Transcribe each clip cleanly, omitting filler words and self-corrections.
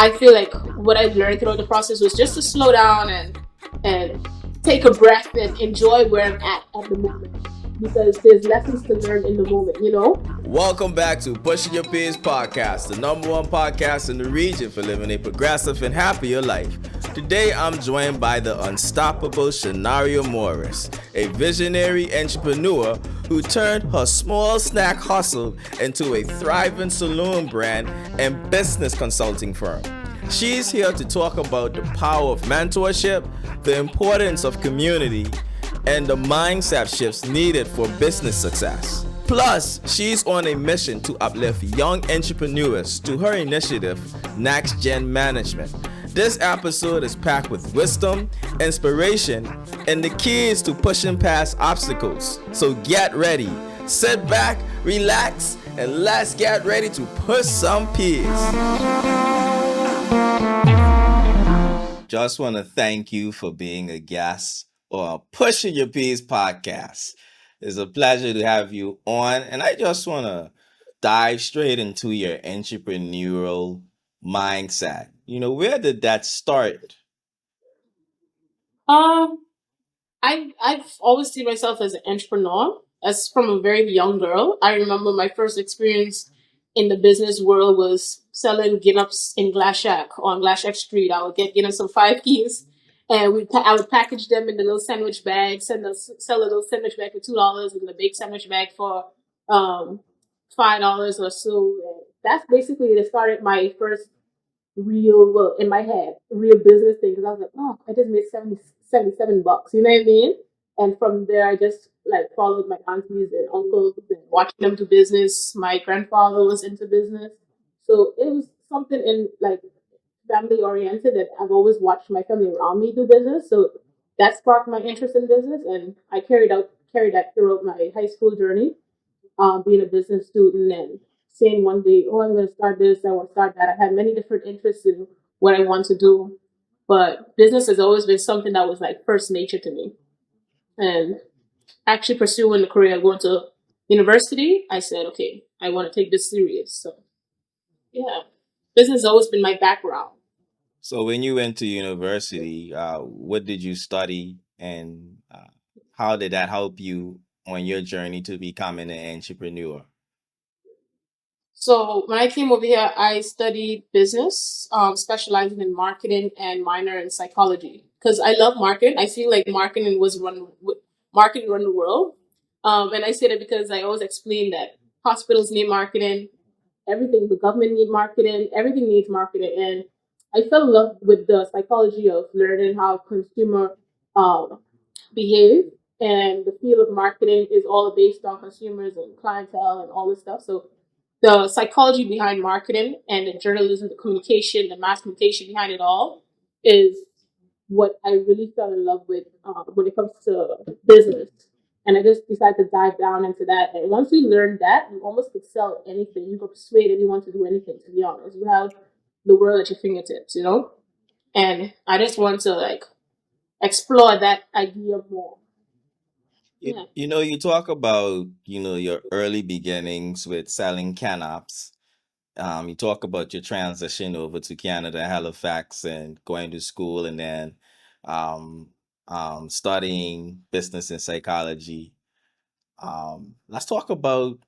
I feel like what I learned throughout the process was just to slow down and take a breath and enjoy where I'm at the moment, because there's lessons to learn in the moment. Welcome back to Pushing Your Peers podcast, the number one podcast in the region for living a progressive and happier life. Today, I'm joined by the unstoppable Shernaria Morris, a visionary entrepreneur who turned her small snack hustle into a thriving salon brand and business consulting firm. She's here to talk about the power of mentorship, the importance of community, and the mindset shifts needed for business success. Plus, she's on a mission to uplift young entrepreneurs to her initiative, NextGen Management. This episode is packed with wisdom, inspiration, and the keys to pushing past obstacles. So get ready, sit back, relax, and let's get ready to push some peers. Just want to thank you for being a guest on Pushing Your Peers podcast. It's a pleasure to have you on, and I just want to dive straight into your entrepreneurial mindset. Where did that start? Um, I've always seen myself as an entrepreneur, as from a very young girl. I remember my first experience in the business world was selling Guinness in Glass Shack on Glass Shack Street. I would get Guinness some 5 keys, and I would package them in the little sandwich bag, sell a little sandwich bag for $2, and the big sandwich bag for $5 or so. And that's basically it started my first real, well, in my head, real business thing, because I was like, oh, I just made 77 bucks, you know what I mean? And from there, I just like followed my aunties and uncles and watched them do business. My grandfather was into business. So it was something in like family oriented that I've always watched my family around me do business. So that sparked my interest in business, and I carried that throughout my high school journey, being a business student and saying one day, oh, I'm going to start this, I want to start that. I had many different interests in what I want to do, but business has always been something that was like first nature to me. And actually pursuing the career of going to university, I said, okay, I want to take this serious. So yeah, business has always been my background. So, when you went to university, what did you study, and how did that help you on your journey to becoming an entrepreneur? So when I came over here, I studied business, specializing in marketing and minor in psychology, because I love marketing. I feel like marketing run the world. And I say that because I always explain that hospitals need marketing, everything, the government need marketing, everything needs marketing. And I fell in love with the psychology of learning how consumer um, behave. And the field of marketing is all based on consumers and clientele and all this stuff. So the psychology behind marketing and the journalism, the communication, the mass communication behind it all is what I really fell in love with when it comes to business. And I just decided to dive down into that. And once you learn that, you almost could sell anything. You could persuade anyone to do anything, to be honest. You have the world at your fingertips. And I just want to like explore that idea more. Yeah. You talk about, your early beginnings with selling canops. You talk about your transition over to Canada, Halifax, and going to school, and then um, studying business and psychology. Let's talk about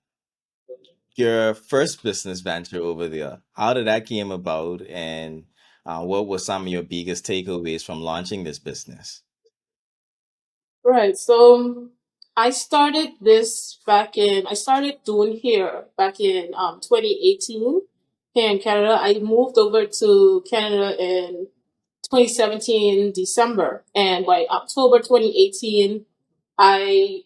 your first business venture over there. How did that came about, and what were some of your biggest takeaways from launching this business? Right. So I started doing hair back in 2018 here in Canada. I moved over to Canada in 2017 December, and by October 2018, I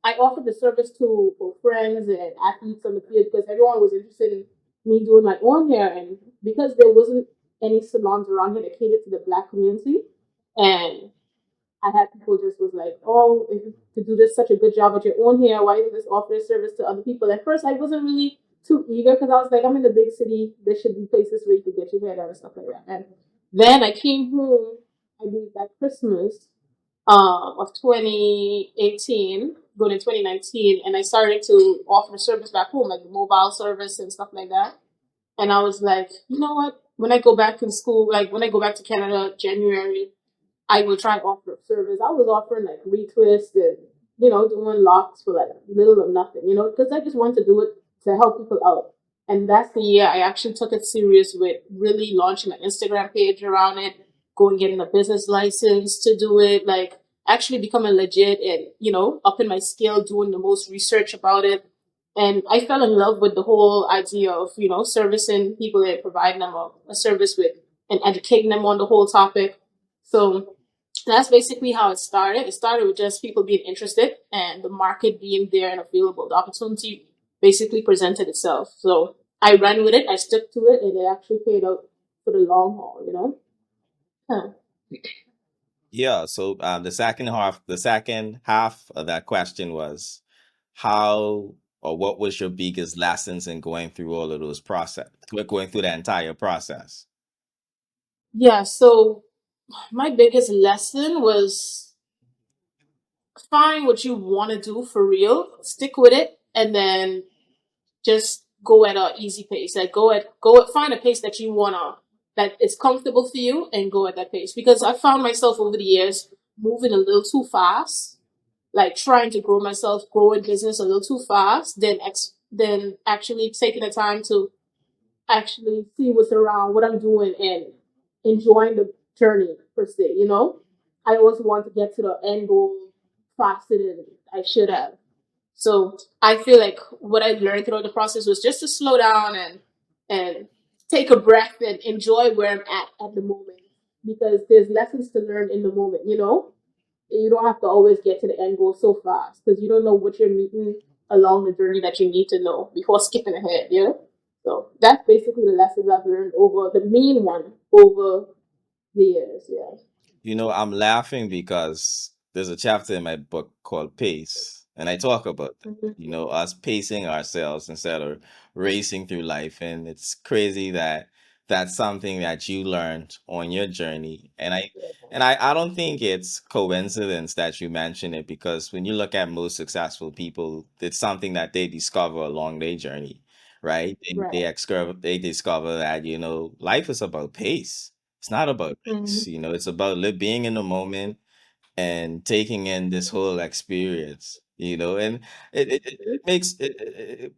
I offered the service to friends and athletes on the field, because everyone was interested in me doing my own hair, and because there wasn't any salons around here that catered to the Black community, and I had people just was like, oh, if you could do this such a good job at your own hair, why didn't you just offer this service to other people? At first, I wasn't really too eager, because I was like, I'm in the big city. There should be places where you could get your hair done and stuff like that. And then I came home, I believe that Christmas of 2018, going in 2019, and I started to offer service back home, like the mobile service and stuff like that. And I was like, you know what? when I go back in school, like when I go back to Canada January, I will try to offer a service. I was offering like retwist and doing locks for like little or nothing, because I just want to do it to help people out. And that's the year I actually took it serious with really launching an Instagram page around it, going getting a business license to do it, like actually becoming legit and upping my skill, doing the most research about it. And I fell in love with the whole idea of servicing people and providing them a service with and educating them on the whole topic. So that's basically how it started. It started with just people being interested and the market being there and available. The opportunity basically presented itself. So I ran with it, I stuck to it, and it actually paid out for the long haul. Huh. Yeah. So the second half of that question was how or what was your biggest lessons in going through all of those process, going through that entire process? Yeah, so my biggest lesson was find what you want to do for real, stick with it, and then just go at a easy pace. Like find a pace that you wanna that is comfortable for you and go at that pace. Because I found myself over the years moving a little too fast, like trying to grow in business a little too fast, then actually taking the time to actually see what's around, what I'm doing, and enjoying the journey per se. I always want to get to the end goal faster than I should have. So I feel like what I learned throughout the process was just to slow down and take a breath and enjoy where I'm at the moment, because there's lessons to learn in the moment. You don't have to always get to the end goal so fast because you don't know what you're meeting along the journey that you need to know before skipping ahead. So that's basically the lessons I've learned over the main one over the years. Yeah. I'm laughing because there's a chapter in my book called Pace, and I talk about that. Mhm. Us pacing ourselves instead of racing through life. And it's crazy that that's something that you learned on your journey. And I don't think it's coincidence that you mention it, because when you look at most successful people, it's something that they discover along their journey, right? They Right. discover that, life is about pace. It's not about race, Mhm. it's about being in the moment and taking in this whole experience, and it makes it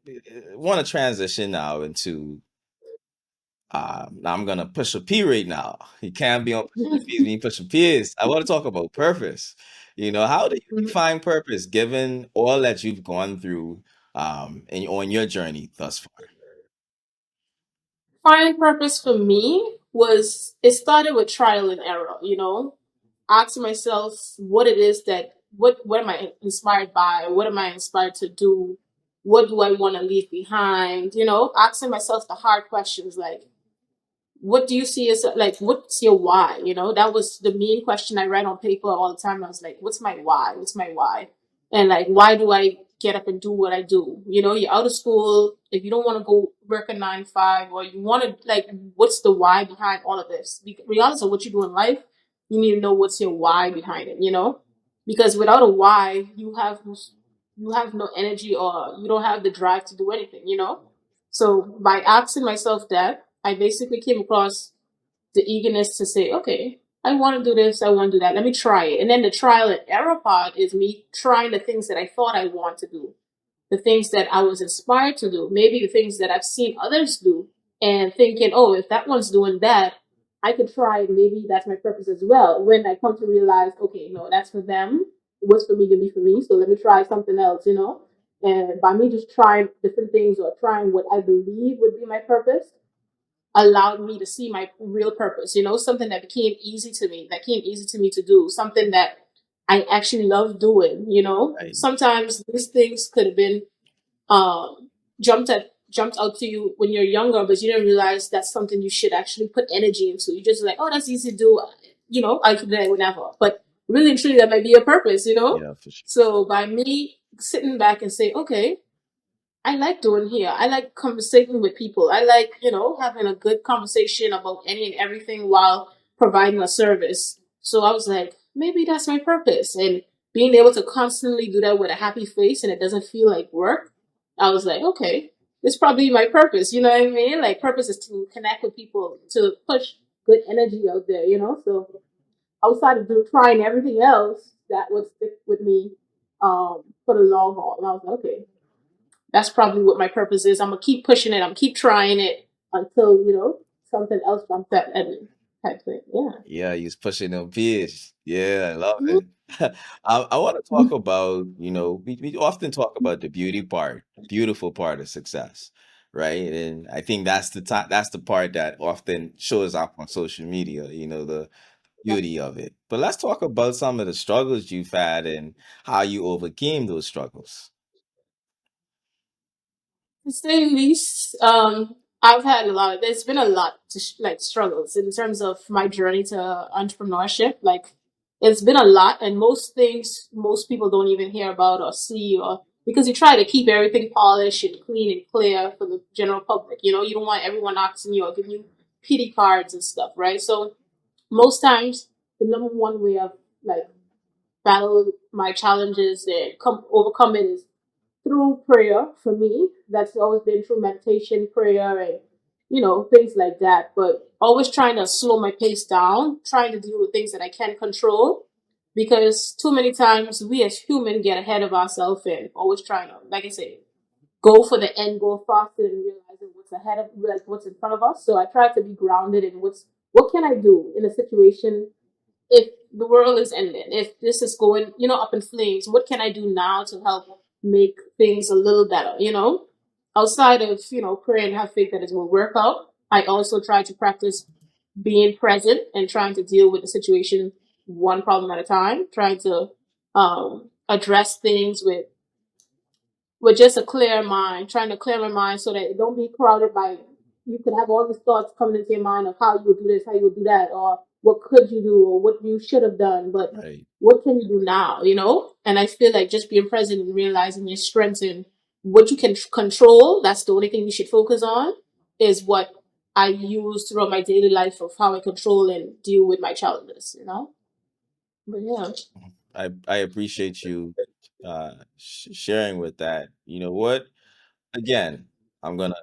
want to transition now into now I'm gonna push a P right now. You can't be on pushing the P's when you pushing P's. I want to talk about purpose. How do you define purpose given all that you've gone through on your journey thus far? Finding purpose for me was it started with trial and error, asking myself what it is that what am I inspired by, what am I inspired to do, what do I want to leave behind, asking myself the hard questions like what do you see as like what's your why, that was the main question I write on paper all the time. I was like, what's my why, and like why do I get up and do what I do? You're out of school, if you don't want to go work a 9 to 5, or you want to, like, what's the why behind all of this? Regardless of what you do in life, you need to know what's your why behind it, because without a why you have no energy, or you don't have the drive to do anything. So by asking myself that, I basically came across the eagerness to say, okay, I want to do this, I want to do that. Let me try it. And then the trial and error part is me trying the things that I thought I want to do, the things that I was inspired to do, maybe the things that I've seen others do, and thinking, oh, if that one's doing that, I could try it. Maybe that's my purpose as well. When I come to realize, okay, no, that's for them. What's for me can be for me. So let me try something else. And by me just trying different things or trying what I believe would be my purpose, allowed me to see my real purpose, something that came easy to me to do, something that I actually love doing. Right. Sometimes these things could have been um, jumped out to you when you're younger, but you didn't realize that's something you should actually put energy into. You just like, oh, that's easy to do, I could do that whenever. But really and truly, that might be a purpose. Yeah, for sure. So by me sitting back and say, okay, I like doing here. I like conversating with people. I like, having a good conversation about any and everything while providing a service. So I was like, maybe that's my purpose. And being able to constantly do that with a happy face and it doesn't feel like work, I was like, okay. This probably my purpose. You know what I mean? Like purpose is to connect with people, to push good energy out there. So outside of trying everything else, that would stick with me for the long haul. And I was like, okay, that's probably what my purpose is. I'm gonna keep pushing it. I'm keep trying it until something else jumps at me. Type thing. Yeah. Yeah, he's pushing them peers. Yeah, I love Mhm. it. I want to talk about, we often talk about the beauty part, beautiful part of success, right? And I think that's the part that often shows up on social media, the beauty of it. But let's talk about some of the struggles you've had and how you overcame those struggles. To say the least, I've had a lot. There's been a lot to like struggles in terms of my journey to entrepreneurship. Like, it's been a lot, and most things most people don't even hear about or see, or because you try to keep everything polished and clean and clear for the general public. You don't want everyone asking you or giving you pity cards and stuff, right? So most times, the number one way of like battle my challenges and overcome it is through prayer for me. That's always been through meditation, prayer, and things like that. But always trying to slow my pace down, trying to deal with things that I can't control. Because too many times we as human get ahead of ourselves and always trying to, like I say, go for the end goal faster than realizing what's ahead of like what's in front of us. So I try to be grounded in what can I do in a situation if the world is ending, if this is going, up in flames, what can I do now to help make things a little better, Outside of, pray and have faith that it will work out, I also try to practice being present and trying to deal with the situation one problem at a time, trying to address things with just a clear mind, trying to clear my mind so that it don't be crowded by you could have all these thoughts coming into your mind of how you would do this, how you would do that, or what could you do, or what you should have done, but Right. what can you do now, And I feel like just being present and realizing your strengths and what you can control, that's the only thing you should focus on, is what I use throughout my daily life of how I control and deal with my challenges. But yeah. I appreciate you sharing with that. You know what? Again, I'm gonna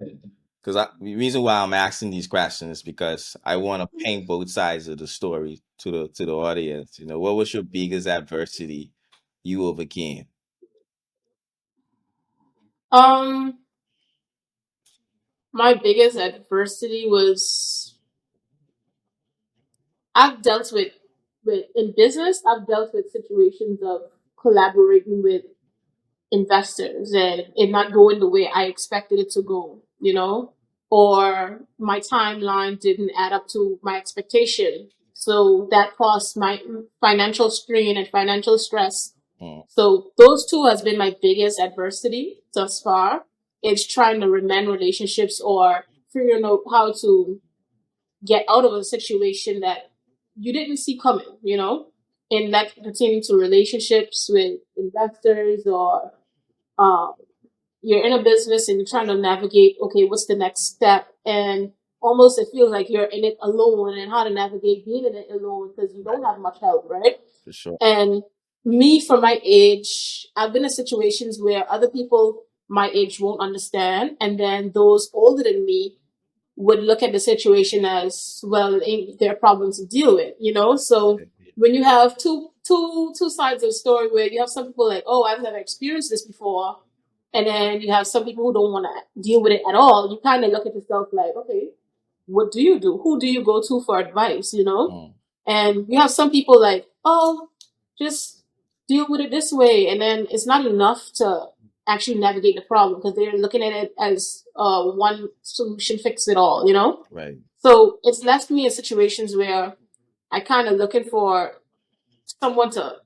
because the reason why I'm asking these questions is because I want to paint both sides of the story to the audience. What was your biggest adversity you overcame? Um, my biggest adversity was I've dealt with in business. I've dealt with situations of collaborating with investors and it not going the way I expected it to go. Or my timeline didn't add up to my expectation, so that caused my financial strain and financial stress. Mm, So those two has been my biggest adversity thus far. It's trying to mend relationships or figuring out how to get out of a situation that you didn't see coming. And that pertaining to relationships with investors or um, you're in a business and you're trying to navigate, okay, what's the next step? And almost it feels like you're in it alone and how to navigate being in it alone because you don't have much help, right? for sure. And me, for my age, I've been in situations where other people my age won't understand. And then those older than me would look at the situation as well, it ain't their problem to deal with. So when you have two sides of the story where you have some people like, oh, I've never experienced this before, and then you have some people who don't want to deal with it at all, you kind of look at yourself like, okay, what do you do? Who do you go to for advice? Mm, And you have some people like, oh, just deal with it this way. And then it's not enough to actually navigate the problem because they're looking at it as one solution fix it all. right. So it's left me in situations where I kind of looking for someone to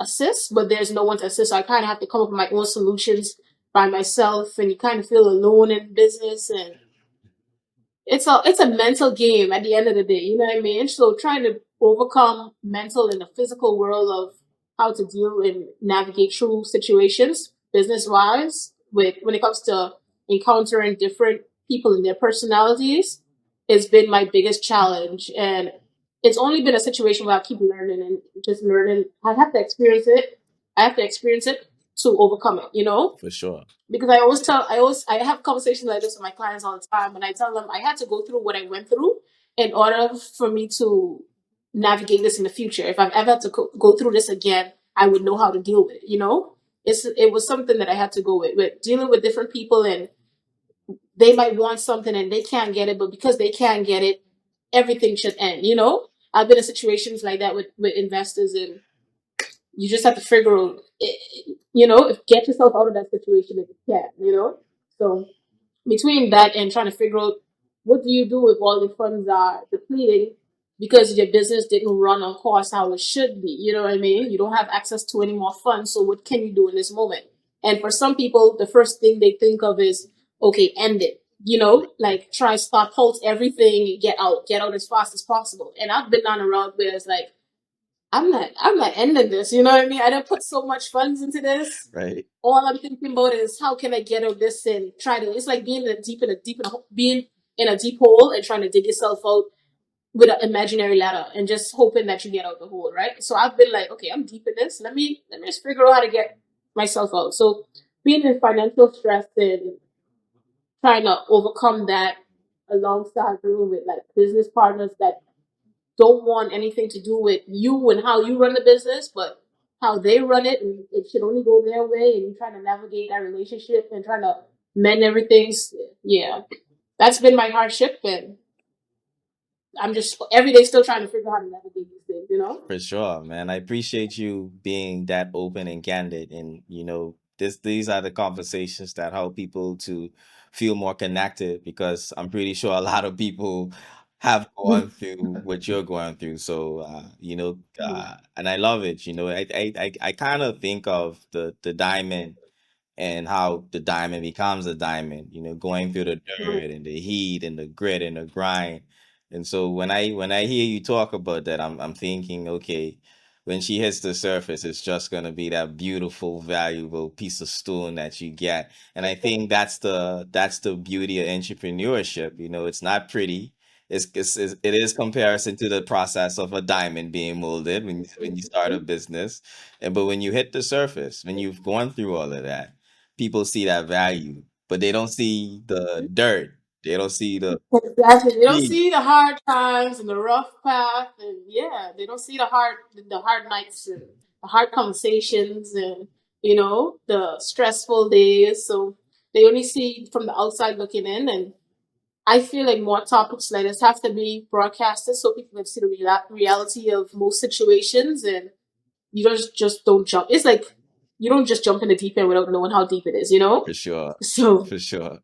assist, but there's no one to assist. So I kind of have to come up with my own solutions by myself, and you kind of feel alone in business, and it's a mental game at the end of the day, you know what I mean? So trying to overcome mental and the physical world of how to deal and navigate through situations business wise with when it comes to encountering different people and their personalities has been my biggest challenge. And it's only been a situation where I keep learning and just learning. I have to experience it. to overcome it, For sure. because I have conversations like this with my clients all the time, and I tell them I had to go through what I went through in order for me to navigate this in the future. If I've ever to go through this again, I would know how to deal with it. It was something that I had to go with dealing with different people, and they might want something and they can't get it, but because they can't get it, everything should end. I've been in situations like that with investors, and you just have to figure out, if get yourself out of that situation if you can. So between that and trying to figure out what do you do if all your funds are depleting because your business didn't run on course how it should be. You know what I mean? You don't have access to any more funds. So what can you do in this moment? And for some people, the first thing they think of is, okay, end it. Like try stop, halt everything, get out as fast as possible. And I've been on a route where it's like, I'm not ending this. You know what I mean? I didn't put so much funds into this. Right. All I'm thinking about is how can I get out of this and try to. It's like being being in a deep hole and trying to dig yourself out with an imaginary ladder and just hoping that you get out the hole, right? So I've been like, okay, I'm deep in this. Let me just figure out how to get myself out. So being in financial stress and trying to overcome that alongside dealing with like business partners that don't want anything to do with you and how you run the business, but how they run it, and it should only go their way. And you're trying to navigate that relationship and trying to mend everything. Yeah, that's been my hardship, and I'm just every day still trying to figure out how to navigate these things. For sure, man. I appreciate you being that open and candid. And these are the conversations that help people to feel more connected, because I'm pretty sure a lot of people have gone through what you're going through. So and I love it. I kind of think of the diamond and how the diamond becomes a diamond, going through the dirt and the heat and the grit and the grind. And so when I hear you talk about that, I'm thinking, okay, when she hits the surface, it's just gonna be that beautiful, valuable piece of stone that you get. And I think that's the beauty of entrepreneurship. It's not pretty. It is comparison to the process of a diamond being molded when you start a business. But when you hit the surface, when you've gone through all of that, people see that value, but they don't see the dirt. They don't see the Exactly. They don't heat. see the hard times and the rough path, and yeah, they don't see the hard nights and the hard conversations and the stressful days. So they only see from the outside looking in, and I feel like more topics like this have to be broadcasted so people can see the reality of most situations, and you just don't jump. It's like you don't just jump in the deep end without knowing how deep it is. For sure. So. For sure.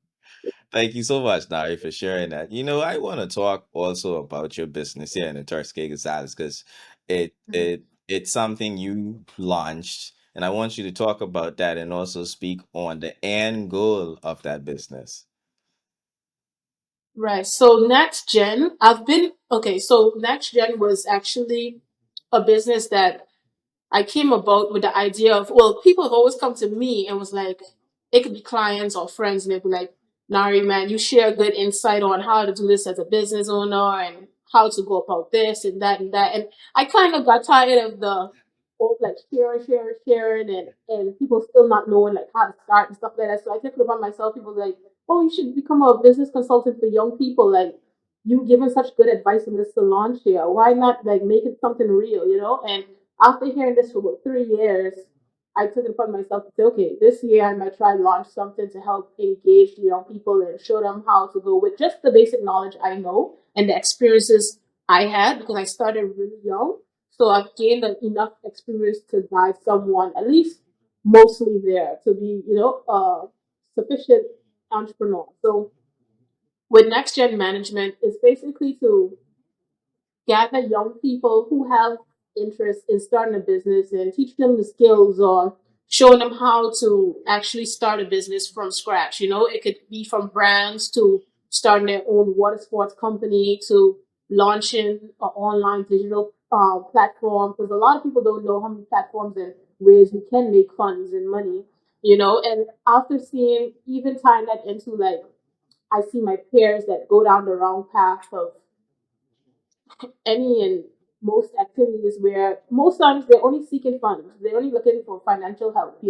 Thank you so much, Nari, for sharing that. I want to talk also about your business here in the Turkey Gonzalez, because it's something you launched, and I want you to talk about that and also speak on the end goal of that business. Right. So NextGen, I've been okay. So NextGen was actually a business that I came about with the idea of, well, people have always come to me and was like, it could be clients or friends, and they'd be like, Nari, man, you share good insight on how to do this as a business owner and how to go about this and that and that. And I kind of got tired of the whole like sharing, and people still not knowing like how to start and stuff like that. So I took it upon myself. People were like, oh, you should become a business consultant for young people. Like, you giving such good advice in this salon here. Why not like make it something real? And after hearing this for about 3 years, I took it upon myself to say, okay, this year I might try to launch something to help engage the young people and show them how to go with just the basic knowledge I know and the experiences I had because I started really young. So I've gained enough experience to guide someone, at least mostly there, to be, a sufficient entrepreneur. So with next gen management, it's basically to gather young people who have interest in starting a business and teach them the skills or showing them how to actually start a business from scratch. It could be from brands to starting their own water sports company to launching an online digital platform, because a lot of people don't know how many platforms and ways you can make funds and money. And after seeing, even tying that into like, I see my peers that go down the wrong path of any and most activities where most times they're only seeking funds. They're only looking for financial help.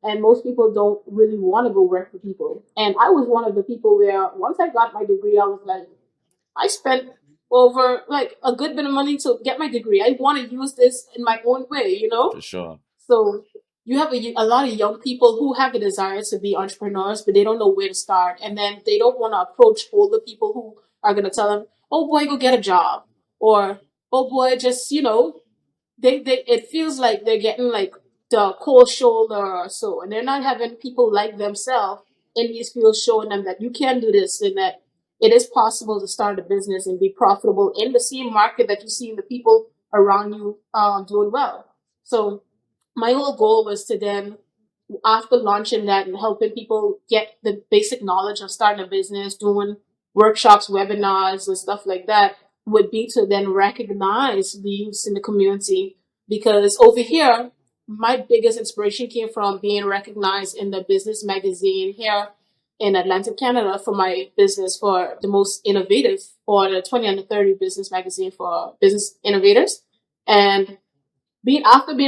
and most people don't really want to go work for people. And I was one of the people where once I got my degree, I was like, I spent over like a good bit of money to get my degree. I want to use this in my own way, For sure. So you have a lot of young people who have a desire to be entrepreneurs, but they don't know where to start. And then they don't want to approach older people who are going to tell them, oh boy, go get a job. Or, oh boy, just, they it feels like they're getting like the cold shoulder or so, and they're not having people like themselves in these fields showing them that you can do this and that it is possible to start a business and be profitable in the same market that you see in the people around you doing well. So my whole goal was to then, after launching that and helping people get the basic knowledge of starting a business, doing workshops, webinars, and stuff like that, would be to then recognize the youths in the community. Because over here, my biggest inspiration came from being recognized in the business magazine here in Atlanta, Canada, for my business for the most innovative, or the 20 under 30 business magazine for business innovators. And being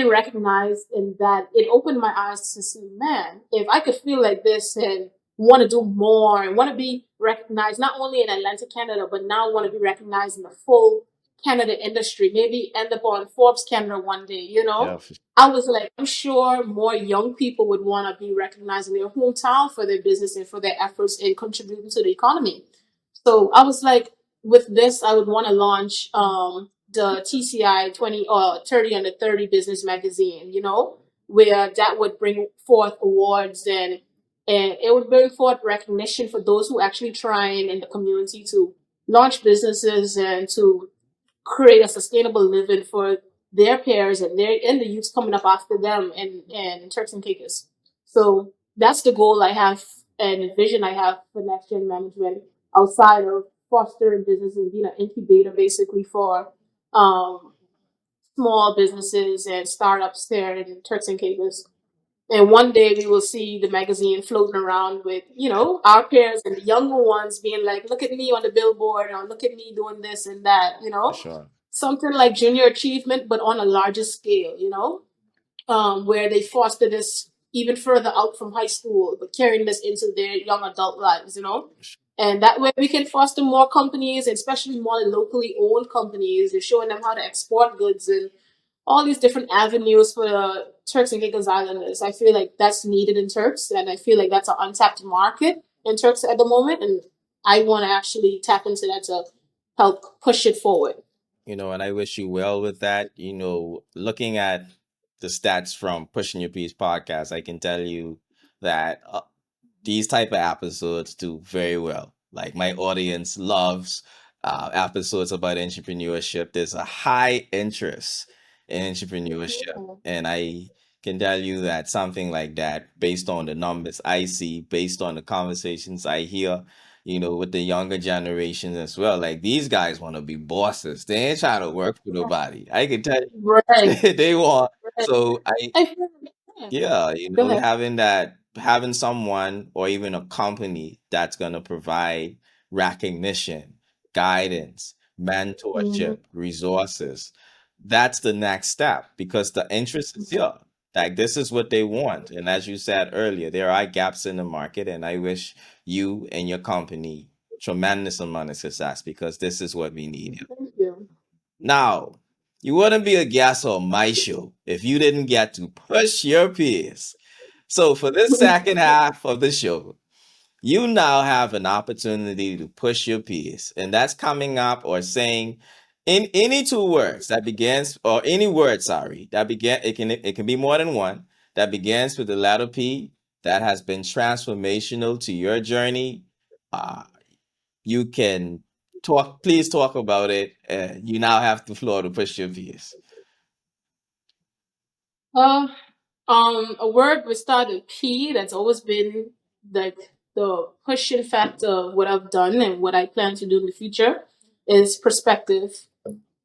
recognized in that, it opened my eyes to see, man, if I could feel like this and want to do more and want to be recognized not only in Atlanta, Canada, but now want to be recognized in the full Canada industry, maybe end up on Forbes Canada one day, Yeah, for I was like, I'm sure more young people would want to be recognized in their hometown for their business and for their efforts in contributing to the economy. So I was like, with this, I would want to launch the TCI 20 or 30 under 30 business magazine, where that would bring forth awards, and it would bring forth recognition for those who actually trying in the community to launch businesses and to create a sustainable living for their peers and the youths coming up after them in Turks and Caicos. So that's the goal I have and the vision I have for Next Gen Management, outside of fostering business and being an incubator basically for um, small businesses and startups there in Turks and Caicos. And one day we will see the magazine floating around with, our peers and the younger ones being like, look at me on the billboard, or look at me doing this and that, for sure. something like junior achievement, but on a larger scale, where they foster this even further out from high school, but carrying this into their young adult lives, And that way we can foster more companies, especially more locally owned companies, and showing them how to export goods and all these different avenues for the Turks and Caicos Islanders. I feel like that's needed in Turks, and I feel like that's an untapped market in Turks at the moment, and I want to actually tap into that to help push it forward. And I wish you well with that. Looking at the stats from Pushing Your Peace podcast, I can tell you that these type of episodes do very well. Like, my audience loves episodes about entrepreneurship. There's a high interest in entrepreneurship, Yeah. and I can tell you that something like that, based on the numbers I see, based on the conversations I hear, with the younger generation as well. Like, these guys want to be bosses. They ain't trying to work for nobody. I can tell Right. you, they want. Right. So I I feel yeah. yeah, Go ahead. having someone or even a company that's going to provide recognition, guidance, Mhm. mentorship, resources. That's the next step, because the interest is here. Like, this is what they want. And as you said earlier, there are gaps in the market, and I wish you and your company tremendous amount of success, because this is what we need. Thank you. Now, you wouldn't be a guest on my show if you didn't get to push your peers. So, for this second half of the show, you now have an opportunity to push your peers. And that's coming up or saying in any two words that begins, or any word, sorry, that begin, it can be more than one, that begins with the letter P, that has been transformational to your journey. Uh, you can please talk about it. You now have the floor to push your views. Uh, a word with start with P that's always been like the pushing factor of what I've done and what I plan to do in the future is perspective.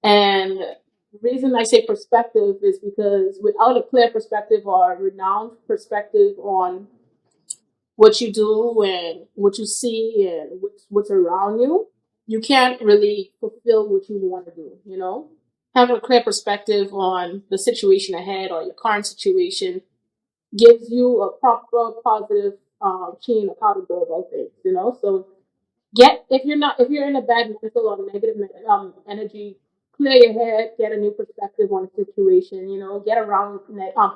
And the reason I say perspective is because without a clear perspective or a renowned perspective on what you do and what you see and what's around you, you can't really fulfill what you want to do. Having a clear perspective on the situation ahead or your current situation gives you a proper positive chain of how to go about things, you know. So get, if you're in a bad mental or negative energy, clear your head, get a new perspective on the situation, you know, get around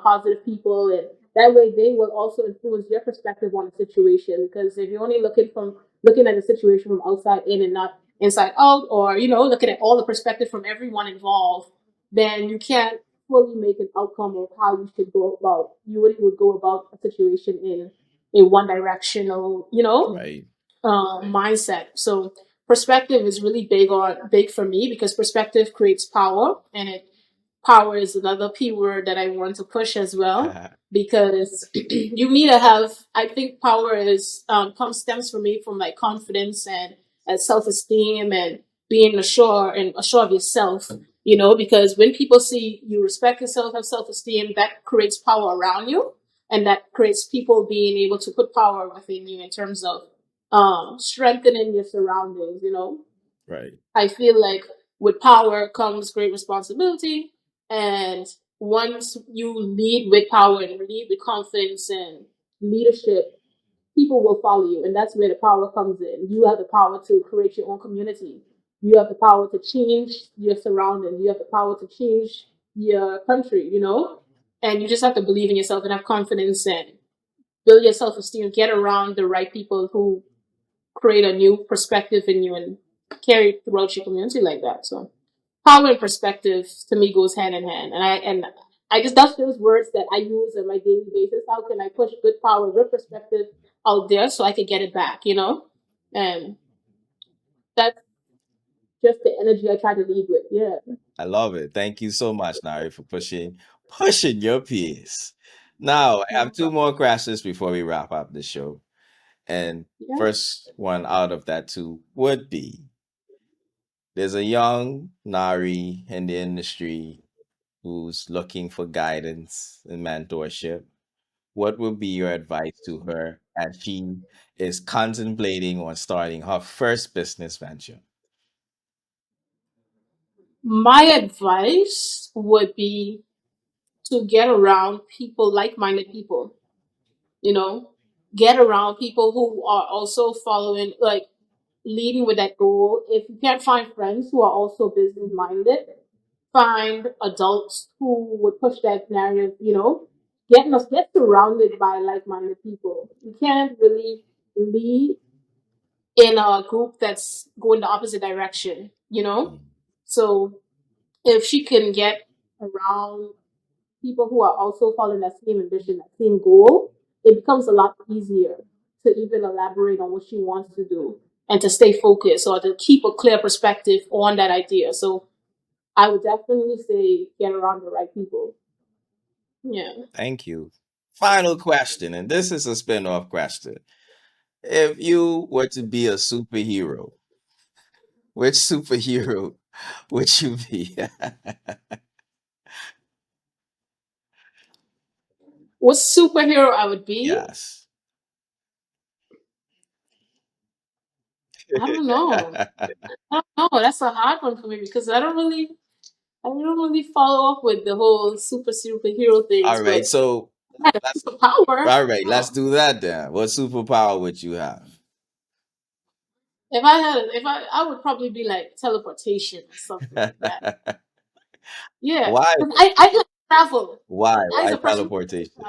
positive people, and that way they will also influence your perspective on the situation. Because if you're only looking at the situation from outside in and not inside out, or you know, looking at all the perspective from everyone involved, then you can't fully make an outcome of how you should go about, would go about a situation in a one directional, you know, Right. mindset. So perspective is really big for me, because perspective creates power, and power is another P word that I want to push as well, because you need to have. I think power is comes stems for me from like confidence and self esteem and being assured of yourself. You know, because when people see you respect yourself, have self esteem, that creates power around you, and that creates people being able to put power within you in terms of strengthening your surroundings. You know, Right. I feel like with power comes great responsibility. And once you lead with power and lead with confidence and leadership, people will follow you. And that's where the power comes in. You have the power to create your own community. You have the power to change your surroundings. You have the power to change your country, you know? And you just have to believe in yourself and have confidence and build your self esteem. Get around the right people who create a new perspective in you and carry it throughout your community like that. So power and perspective to me goes hand in hand. And I just, that's those words that I use on my daily basis. How can I push good power, good perspective out there so I can get it back, you know? And that's just the energy I try to lead with. Yeah. I love it. Thank you so much, Nari, for pushing your piece. Now, I No have two problem. more questions before we wrap up the show. And Yeah. first one out of that two would be, there's a young Nari in the industry who's looking for guidance and mentorship. What would be your advice to her as she is contemplating on starting her first business venture? My advice would be to get around people, like minded people, you know, get around people who are also following, like leading with that goal. If you can't find friends who are also business minded, find adults who would push that narrative, you know, get surrounded by like minded people. You can't really lead in a group that's going the opposite direction, you know? Mm. So if she can get around people who are also following that same ambition, that same goal, it becomes a lot easier to even elaborate on what she wants to do and to stay focused or to keep a clear perspective on that idea. So I would definitely say get around the right people. Yeah. Thank you. Final question, and this is a spin-off question. If you were to be a superhero, which superhero would you be? What superhero I would be? Yes. I don't know. I don't know. That's a hard one for me because I don't really follow up with the whole superhero things. All right, But so I had a let's superpower. all right, let's Oh. do that then. What superpower would you have? If I had, I would probably be like teleportation or something like that. Yeah, Why? 'cause I like travel. Why? As Why a person, teleportation?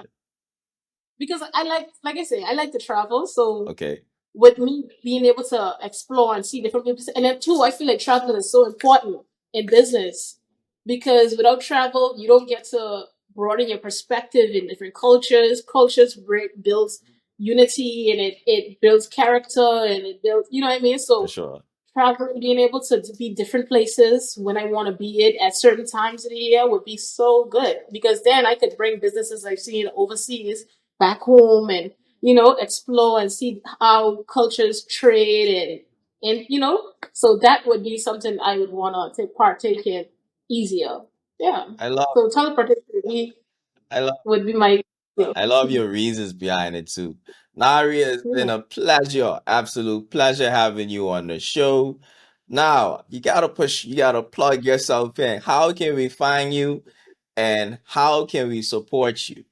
because like I say, I like to travel. So Okay, with me being able to explore and see different places, and then too, I feel like traveling is so important in business, because without travel, you don't get to broaden your perspective in different cultures. Cultures builds unity, and it builds character, and it builds, you know what I mean. for So sure. traveling, being able to be different places when I want to be it at certain times of the year would be so good, because then I could bring businesses I've seen overseas back home and, you know, explore and see how cultures trade and you know, so that would be something I would want to take partake in easier. Yeah. I love So teleportation I love would be my, yeah. I love your reasons behind it too. Nari, it's been Yeah. a pleasure, absolute pleasure having you on the show. Now, you gotta plug yourself in. How can we find you and how can we support you?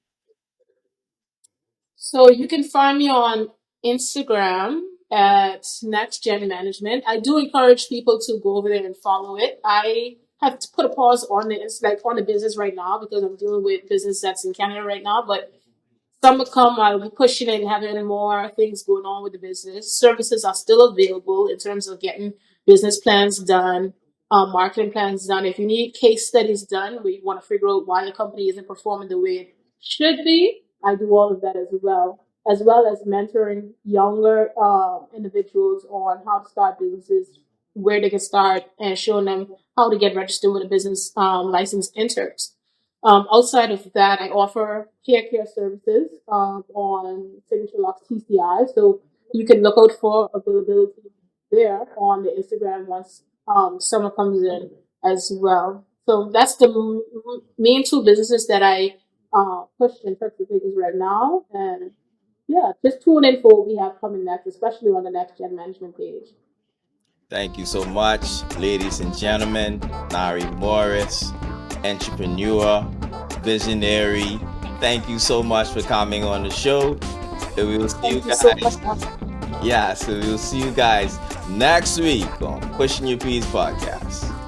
So you can find me on Instagram at NextGen Management. I do encourage people to go over there and follow it. I have to put a pause on this, like on the business right now, because I'm dealing with business that's in Canada right now. But summer come, I'll be pushing it and having more things going on with the business. Services are still available in terms of getting business plans done, marketing plans done. If you need case studies done, where you want to figure out why your company isn't performing the way it should be, I do all of that as well as mentoring younger individuals on how to start businesses, where they can start, and showing them how to get registered with a business license in terms. Outside of that, I offer hair care services on Signature Locks TCI. So you can look out for availability there on the Instagram once summer comes in as well. So that's the main two businesses that I push in Turkey Bakers right now. And yeah, just tune in for what we have coming next, especially on the Next Gen Management page. Thank you so much, ladies and gentlemen. Nari Morris, entrepreneur, visionary. Thank you so much for coming on the show. And we will see you Thank you so guys. much. Yeah, so we'll see you guys next week on Pushing Your Peas podcast.